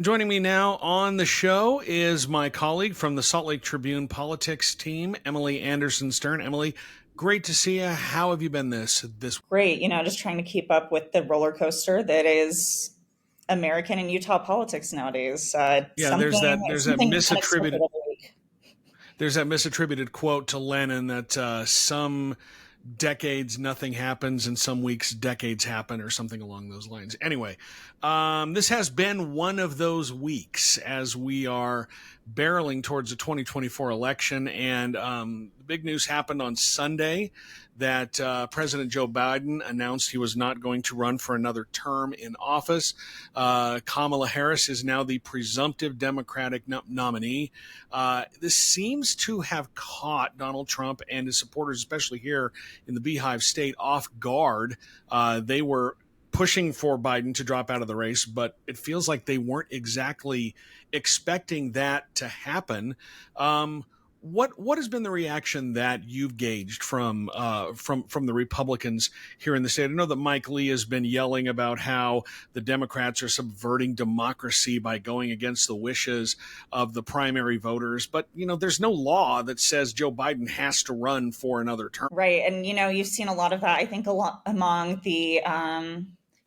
Joining me now on the show is my colleague from the Salt Lake Tribune politics team, Emily Anderson Stern. Emily, great to see you. How have you been this? Great. Just trying to keep up with the roller coaster that is American and Utah politics nowadays. Yeah, there's that Something unexpected misattributed every week. there's that misattributed quote to Lenin that some decades nothing happens and some weeks decades happen or something along those lines. Anyway, this has been one of those weeks as we are barreling towards the 2024 election, and the big news happened on Sunday that President Joe Biden announced he was not going to run for another term in office. Kamala Harris is now the presumptive Democratic nominee. This seems to have caught Donald Trump and his supporters, especially here in the Beehive State, off guard. They were pushing for Biden to drop out of the race, but it feels like they weren't exactly expecting that to happen. What has been the reaction that you've gauged from the Republicans here in the state? I know that Mike Lee has been yelling about how the Democrats are subverting democracy by going against the wishes of the primary voters, but there's no law that says Joe Biden has to run for another term. Right. And, you've seen a lot of that, I think, a lot among the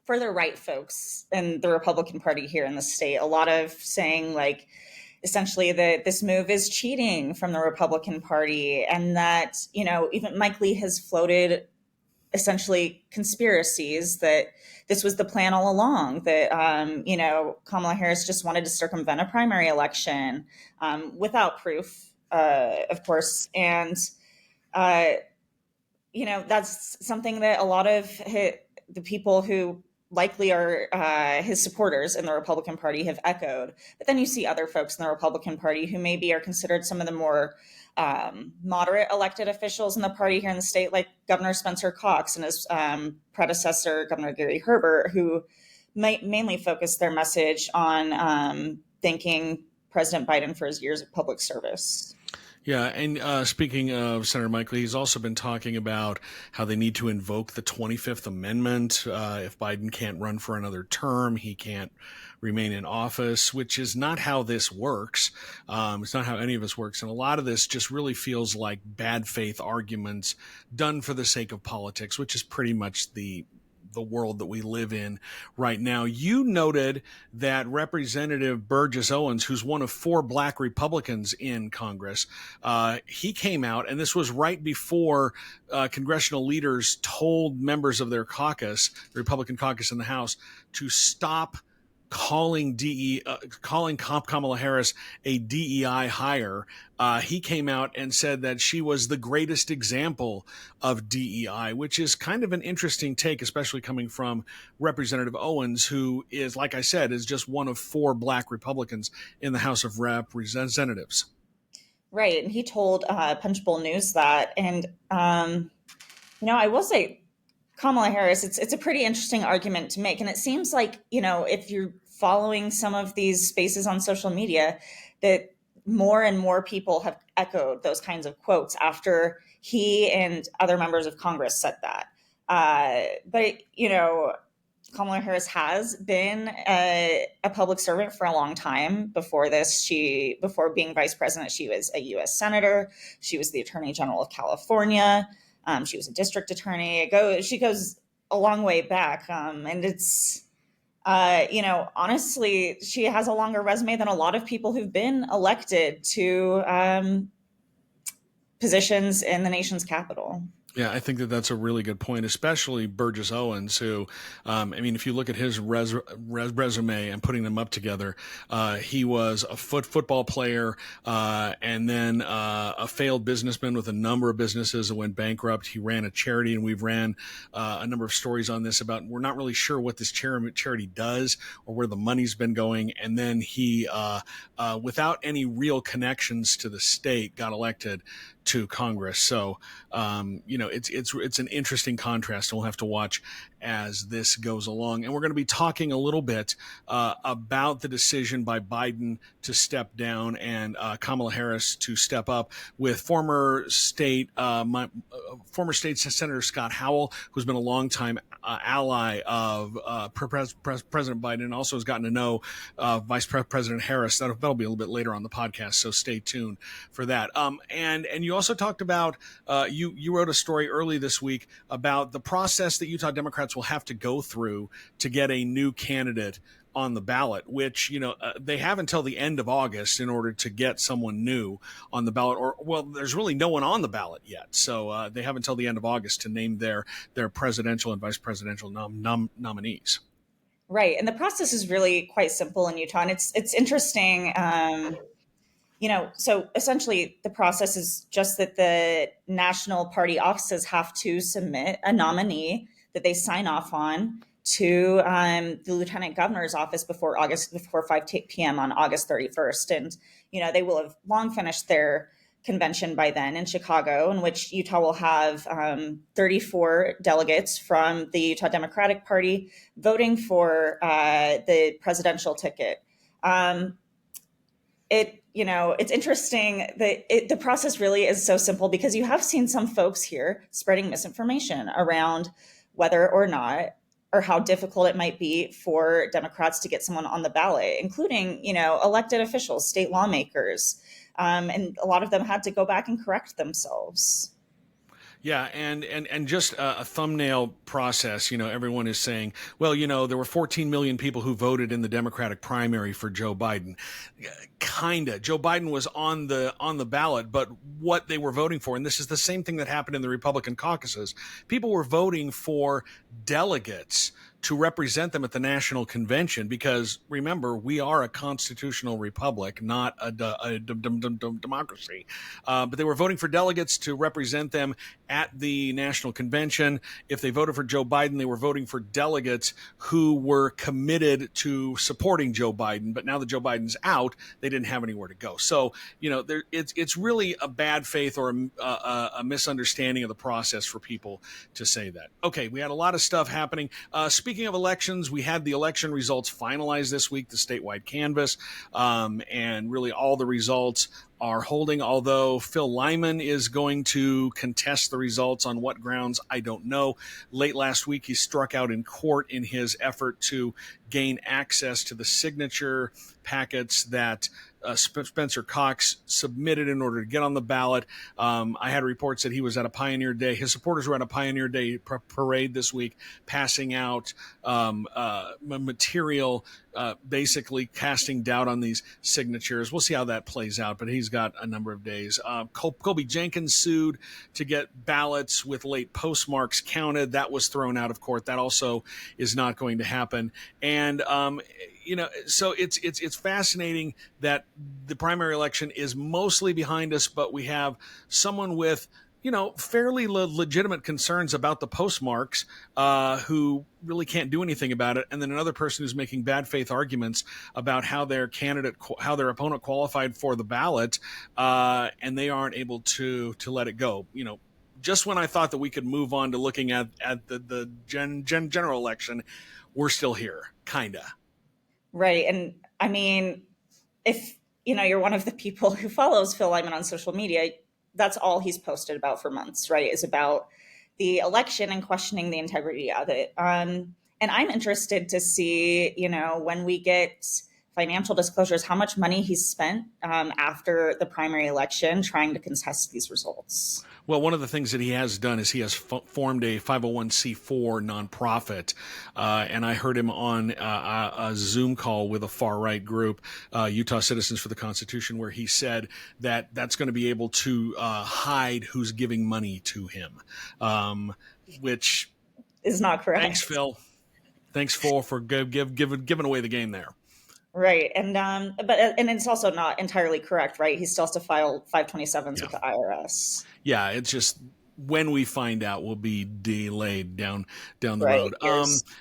further right folks in the Republican Party here in the state. A lot of saying, like, essentially that this move is cheating from the Republican Party, and that, even Mike Lee has floated essentially conspiracies that this was the plan all along, that, Kamala Harris just wanted to circumvent a primary election without proof, of course. And, that's something that a lot of the people who likely are his supporters in the Republican Party have echoed. But then you see other folks in the Republican Party who maybe are considered some of the more moderate elected officials in the party here in the state, like Governor Spencer Cox and his predecessor, Governor Gary Herbert, who might mainly focus their message on thanking President Biden for his years of public service. Yeah, and speaking of Senator Mike Lee, he's also been talking about how they need to invoke the 25th Amendment. If Biden can't run for another term, he can't remain in office, which is not how this works. It's not how any of this works. And a lot of this just really feels like bad faith arguments done for the sake of politics, which is pretty much the world that we live in right now. You noted that Representative Burgess Owens, who's one of 4 black Republicans in Congress, he came out, and this was right before congressional leaders told members of their caucus, the Republican caucus in the House, to stop calling Kamala Harris a DEI hire. He came out and said that she was the greatest example of DEI, which is kind of an interesting take, especially coming from Representative Owens, who is, like I said, is just one of 4 black Republicans in the House of Representatives. Right. And he told Punchbowl News that. And, I will say, Kamala Harris, it's a pretty interesting argument to make. And it seems like, if you're following some of these spaces on social media, that more and more people have echoed those kinds of quotes after he and other members of Congress said that. But Kamala Harris has been a public servant for a long time. Before this, before being vice president, she was a U.S. senator. She was the Attorney General of California. She was a district attorney. She goes a long way back. And it's, honestly, she has a longer resume than a lot of people who've been elected to positions in the nation's capital. Yeah, I think that that's a really good point, especially Burgess Owens, who, if you look at his resume and putting them up together, he was a football player and then a failed businessman with a number of businesses that went bankrupt. He ran a charity, and we've ran a number of stories on this about we're not really sure what this charity does or where the money's been going. And then he, without any real connections to the state, got elected to Congress. So, it's an interesting contrast, and we'll have to watch as this goes along. And we're going to be talking a little bit about the decision by Biden to step down and Kamala Harris to step up, with former state Senator Scott Howell, who's been a longtime ally of President Biden, and also has gotten to know Vice President Harris. That'll be a little bit later on the podcast, so stay tuned for that. And you also talked about you wrote a story early this week about the process that Utah Democrats will have to go through to get a new candidate on the ballot, which, they have until the end of August in order to get someone new on the ballot. There's really no one on the ballot yet. So they have until the end of August to name their presidential and vice presidential nominees. Right. And the process is really quite simple in Utah. And it's interesting. So essentially the process is just that the national party offices have to submit a nominee that they sign off on to the lieutenant governor's office before 5 p.m. on August 31st. And, they will have long finished their convention by then in Chicago, in which Utah will have 34 delegates from the Utah Democratic Party voting for the presidential ticket. It's interesting that the process really is so simple, because you have seen some folks here spreading misinformation around whether or not, or how difficult it might be for Democrats to get someone on the ballot, including, elected officials, state lawmakers. And a lot of them had to go back and correct themselves. Yeah, and just a thumbnail process. Everyone is saying, well, there were 14 million people who voted in the Democratic primary for Joe Biden. Kinda. Joe Biden was on the ballot, but what they were voting for, and this is the same thing that happened in the Republican caucuses, people were voting for delegates to represent them at the national convention, because remember, we are a constitutional republic, not a democracy. But they were voting for delegates to represent them at the national convention. If they voted for Joe Biden, they were voting for delegates who were committed to supporting Joe Biden. But now that Joe Biden's out, they didn't have anywhere to go. So, it's really a bad faith or a misunderstanding of the process for people to say that. Okay, we had a lot of stuff happening. Speaking of elections, we had the election results finalized this week, the statewide canvass, and really all the results are holding, although Phil Lyman is going to contest the results. On what grounds, I don't know. Late last week, he struck out in court in his effort to gain access to the signature packets that Spencer Cox submitted in order to get on the ballot. I had reports that he was at a Pioneer Day. His supporters were at a Pioneer Day parade this week, passing out material, basically casting doubt on these signatures. We'll see how that plays out, but he's got a number of days. Colby Jenkins sued to get ballots with late postmarks counted. That was thrown out of court. That also is not going to happen. And so it's fascinating that the primary election is mostly behind us, but we have someone with, fairly legitimate concerns about the postmarks, who really can't do anything about it. And then another person who's making bad faith arguments about how their opponent qualified for the ballot, and they aren't able to let it go. Just when I thought that we could move on to looking at the general election, we're still here, kinda. Right. And I mean, if you're one of the people who follows Phil Lyman on social media, that's all he's posted about for months, right? Is about the election and questioning the integrity of it. And I'm interested to see, when we get financial disclosures, how much money he's spent after the primary election trying to contest these results. Well, one of the things that he has done is he has formed a 501c4 nonprofit, and I heard him on a Zoom call with a far-right group, Utah Citizens for the Constitution, where he said that that's going to be able to hide who's giving money to him, which is not correct. Thanks, Phil. Thanks, Phil, for giving away the game there. Right. And it's also not entirely correct, right? He still has to file 527s with the IRS. Yeah, it's just when we find out, we'll be delayed down the road.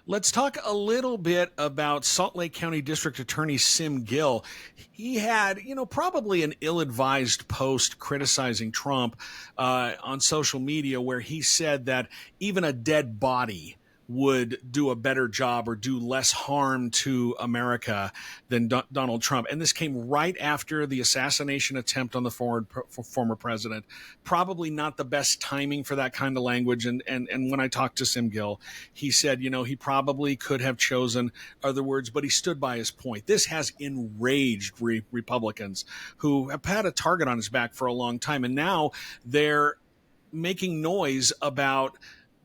Let's talk a little bit about Salt Lake County District Attorney Sim Gill. He had, probably an ill-advised post criticizing Trump on social media, where he said that even a dead body would do a better job or do less harm to America than Donald Trump. And this came right after the assassination attempt on the former president. Probably not the best timing for that kind of language. And when I talked to Sim Gill, he said, he probably could have chosen other words, but he stood by his point. This has enraged Republicans who have had a target on his back for a long time. And now they're making noise about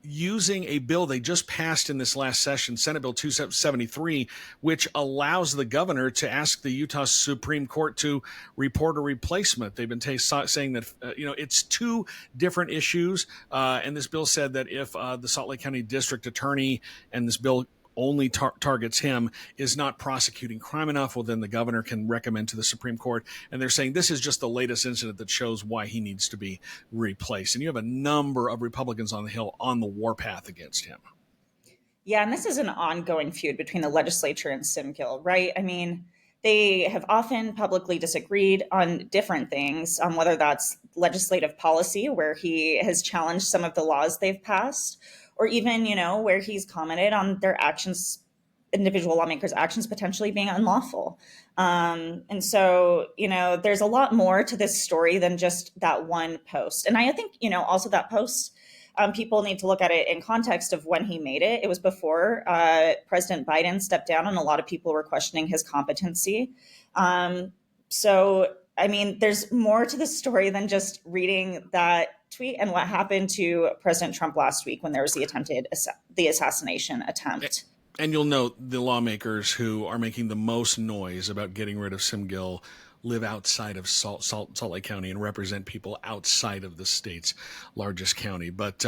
using a bill they just passed in this last session, Senate Bill 273, which allows the governor to ask the Utah Supreme Court to report a replacement. They've been saying that, it's two different issues. And this bill said that if the Salt Lake County District Attorney, and this bill only targets him, is not prosecuting crime enough, well, then the governor can recommend to the Supreme Court. And they're saying this is just the latest incident that shows why he needs to be replaced. And you have a number of Republicans on the Hill on the warpath against him. Yeah, and this is an ongoing feud between the legislature and Sim Gill, right? I mean, they have often publicly disagreed on different things, on whether that's legislative policy, where he has challenged some of the laws they've passed, or even, where he's commented on their actions, individual lawmakers' actions potentially being unlawful. And so, there's a lot more to this story than just that one post. And I think, also that post, people need to look at it in context of when he made it. It was before President Biden stepped down, and a lot of people were questioning his competency. So, I mean, there's more to the story than just reading that tweet and what happened to President Trump last week when there was the assassination attempt. And you'll note the lawmakers who are making the most noise about getting rid of Sim Gill live outside of Salt Lake County and represent people outside of the state's largest county. But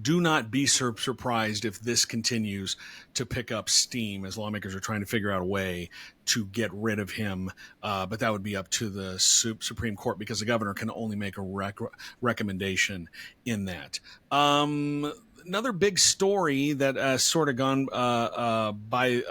do not be surprised if this continues to pick up steam as lawmakers are trying to figure out a way to get rid of him. But that would be up to the Supreme Court, because the governor can only make a recommendation in that. Another big story that sort of gone by,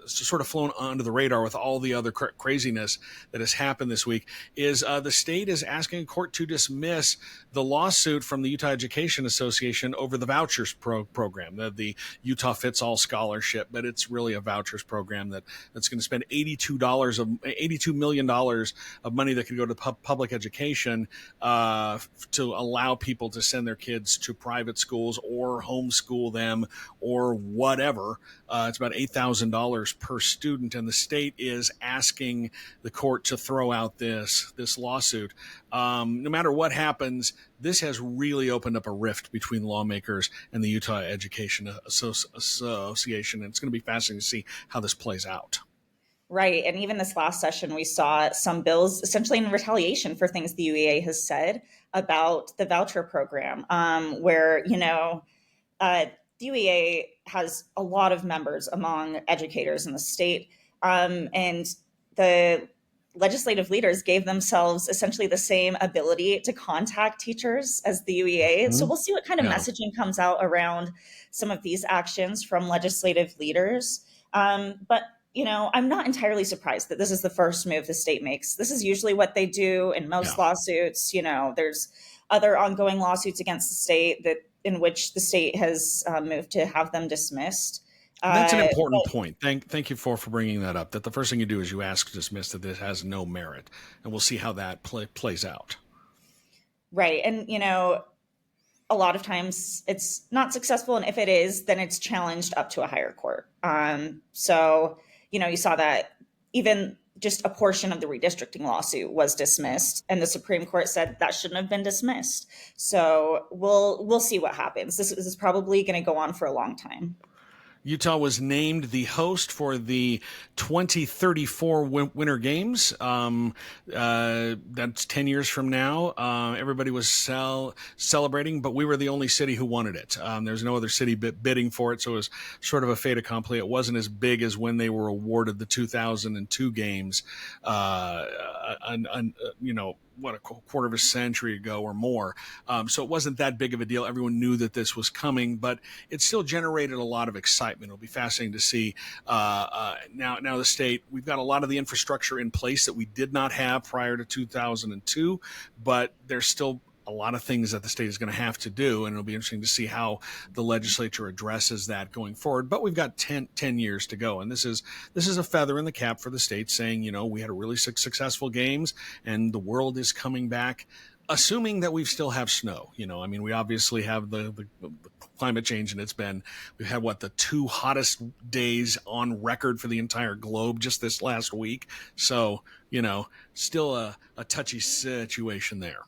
sort of flown under the radar with all the other craziness that has happened this week, is the state is asking a court to dismiss the lawsuit from the Utah Education Association over the vouchers program, the Utah Fits All scholarship, but it's really a vouchers program that's going to spend $82 million of money that could go to public education to allow people to send their kids to private schools or homeschool them or whatever. It's about $8,000 per student, and the state is asking the court to throw out this lawsuit. No matter what happens, this has really opened up a rift between lawmakers and the Utah Education Association, and it's going to be fascinating to see how this plays out. Right. And even this last session, we saw some bills essentially in retaliation for things the UEA has said about the voucher program, where, the UEA has a lot of members among educators in the state. And the legislative leaders gave themselves essentially the same ability to contact teachers as the UEA. Mm-hmm. So we'll see what kind of messaging comes out around some of these actions from legislative leaders. But I'm not entirely surprised that this is the first move the state makes. This is usually what they do in most lawsuits. There's other ongoing lawsuits against the state in which the state has moved to have them dismissed. That's an important point. Thank you for bringing that up, that the first thing you do is you ask to dismiss, that this has no merit. And we'll see how that plays out. Right. And, a lot of times it's not successful. And if it is, then it's challenged up to a higher court. So, you saw that even just a portion of the redistricting lawsuit was dismissed, and the Supreme Court said that shouldn't have been dismissed. So we'll see what happens. This is probably going to go on for a long time. Utah was named the host for the 2034 Winter Games. That's 10 years from now. Everybody was celebrating, but we were the only city who wanted it. There's no other city bidding for it, so it was sort of a fait accompli. It wasn't as big as when they were awarded the 2002 games, what, a quarter of a century ago or more. So it wasn't that big of a deal. Everyone knew that this was coming, but it still generated a lot of excitement. It'll be fascinating to see now the state, we've got a lot of the infrastructure in place that we did not have prior to 2002, but there's still a lot of things that the state is going to have to do, and it'll be interesting to see how the legislature addresses that going forward. But we've got 10 years to go, and this is a feather in the cap for the state, saying, we had a really successful games, and the world is coming back, assuming that we still have snow. We obviously have the climate change, and we've had the 2 hottest days on record for the entire globe just this last week. So, still a touchy situation there.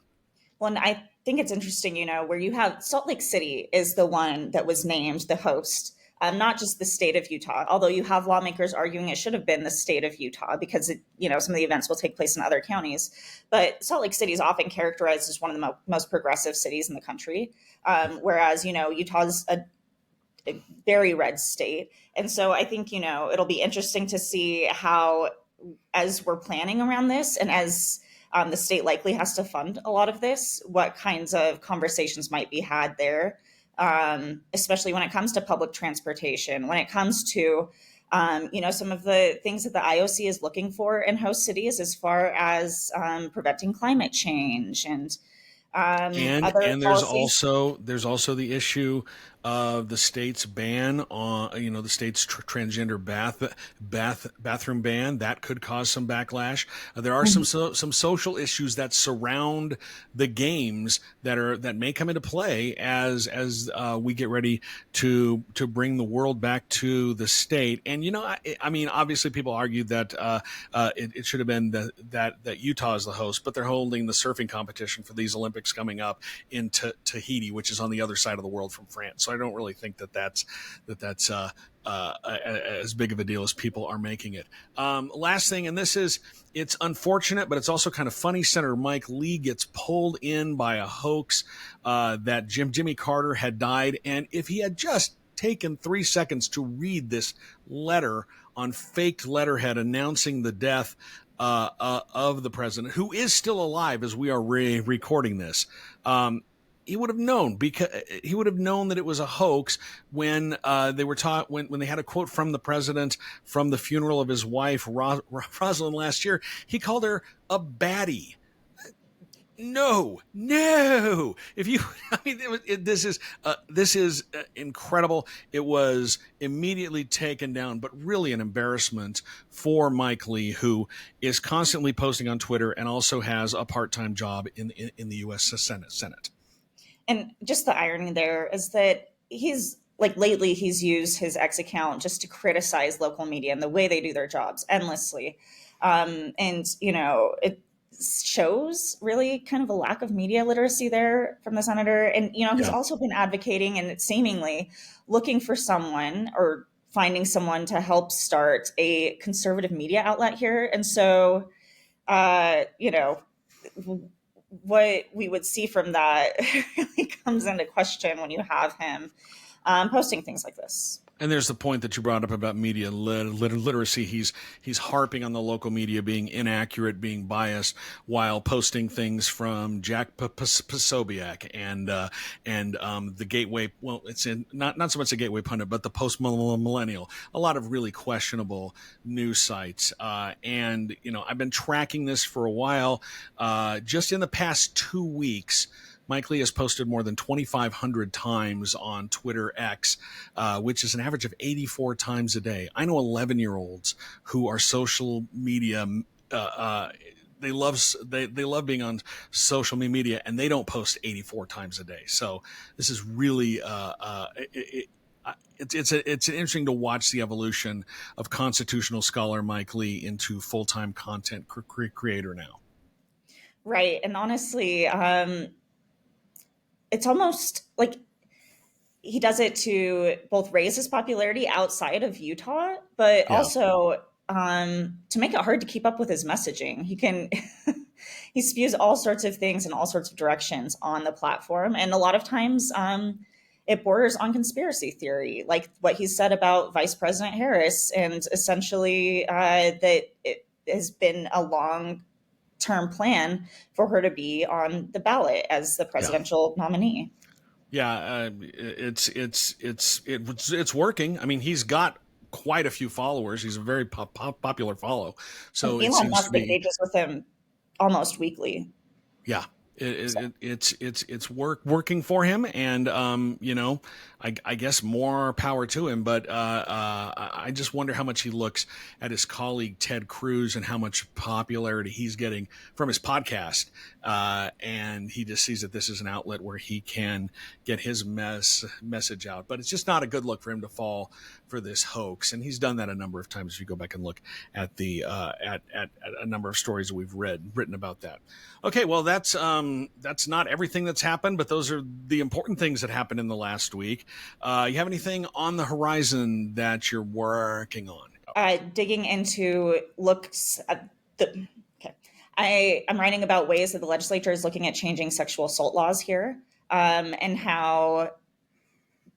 Well, and I think it's interesting, where you have Salt Lake City is the one that was named the host, not just the state of Utah, although you have lawmakers arguing it should have been the state of Utah because, some of the events will take place in other counties. But Salt Lake City is often characterized as one of the most progressive cities in the country, whereas, Utah's a very red state. And so I think, it'll be interesting to see how, as we're planning around this and as the state likely has to fund a lot of this, what kinds of conversations might be had there, especially when it comes to public transportation, when it comes to, some of the things that the IOC is looking for in host cities as far as preventing climate change and other there's policies. there's also the issue of the state's ban on the state's transgender bathroom ban that could cause some backlash. There are some social issues that surround the games that may come into play as we get ready to bring the world back to the state. And obviously people argued that it should have been that Utah is the host, but they're holding the surfing competition for these Olympics coming up in Tahiti, which is on the other side of the world from France. So I don't really think that's as big of a deal as people are making it. Last thing, and it's unfortunate, but it's also kind of funny. Senator Mike Lee gets pulled in by a hoax that Jimmy Carter had died. And if he had just taken 3 seconds to read this letter on faked letterhead announcing the death of the president, who is still alive as we are recording this, he would have known that it was a hoax when they were taught when they had a quote from the president from the funeral of his wife Rosalind last year. He called her a baddie. No. If you, this is incredible. It was immediately taken down, but really an embarrassment for Mike Lee, who is constantly posting on Twitter and also has a part-time job in the U.S. Senate. And just the irony there is that lately he's used his X account just to criticize local media and the way they do their jobs endlessly. It shows really kind of a lack of media literacy there from the senator. And, he's also been advocating and seemingly looking for someone or finding someone to help start a conservative media outlet here. And so, what we would see from that really comes into question when you have him posting things like this. And there's the point that you brought up about media literacy. He's harping on the local media being inaccurate, being biased, while posting things from Jack Posobiec and the Gateway. Well, it's not so much the Gateway Pundit, but the Post Millennial. A lot of really questionable news sites. And I've been tracking this for a while. Just in the past 2 weeks, Mike Lee has posted more than 2,500 times on Twitter X, which is an average of 84 times a day. I know 11-year-olds who are social media. They love being on social media, and they don't post 84 times a day. So this is really it's interesting to watch the evolution of constitutional scholar Mike Lee into full-time content creator now. Right, and honestly, it's almost like he does it to both raise his popularity outside of Utah, but also to make it hard to keep up with his messaging. He spews all sorts of things in all sorts of directions on the platform. And a lot of times it borders on conspiracy theory, like what he said about Vice President Harris, and essentially that it has been a long-term plan for her to be on the ballot as the presidential nominee. Yeah, it's working. I mean, he's got quite a few followers. He's a very popular follow. So Elon Musk engages with him almost weekly. Yeah, It's working for him, and I guess more power to him. But I just wonder how much he looks at his colleague Ted Cruz and how much popularity he's getting from his podcast, and he just sees that this is an outlet where he can get his message out. But it's just not a good look for him to fall for this hoax, and he's done that a number of times. If you go back and look at the at a number of stories that we've written about that. Okay, well that's not everything that's happened, but those are the important things that happened in the last week. You have anything on the horizon that you're working on? Digging into looks at the. Okay, I'm writing about ways that the legislature is looking at changing sexual assault laws here, and how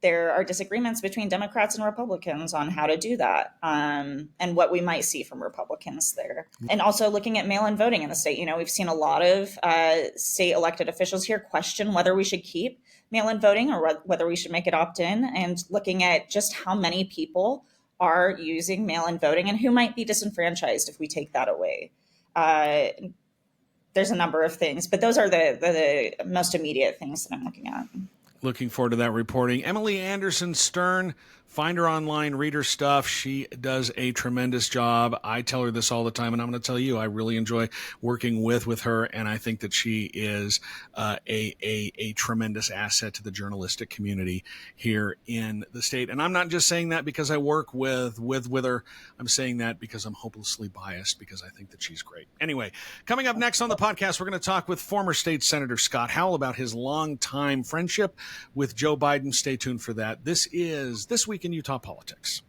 there are disagreements between Democrats and Republicans on how to do that, and what we might see from Republicans there. And also looking at mail-in voting in the state. We've seen a lot of state elected officials here question whether we should keep mail-in voting or whether we should make it opt-in, and looking at just how many people are using mail-in voting and who might be disenfranchised if we take that away. There's a number of things, but those are the most immediate things that I'm looking at. Looking forward to that reporting. Emily Anderson Stern, find her online, read her stuff. She does a tremendous job. I tell her this all the time, and I'm going to tell you, I really enjoy working with her, and I think that she is a tremendous asset to the journalistic community here in the state. And I'm not just saying that because I work with her. I'm saying that because I'm hopelessly biased, because I think that she's great. Anyway, coming up next on the podcast, we're going to talk with former state Senator Scott Howell about his longtime friendship with Joe Biden. Stay tuned for that. This is This Week in Utah Politics.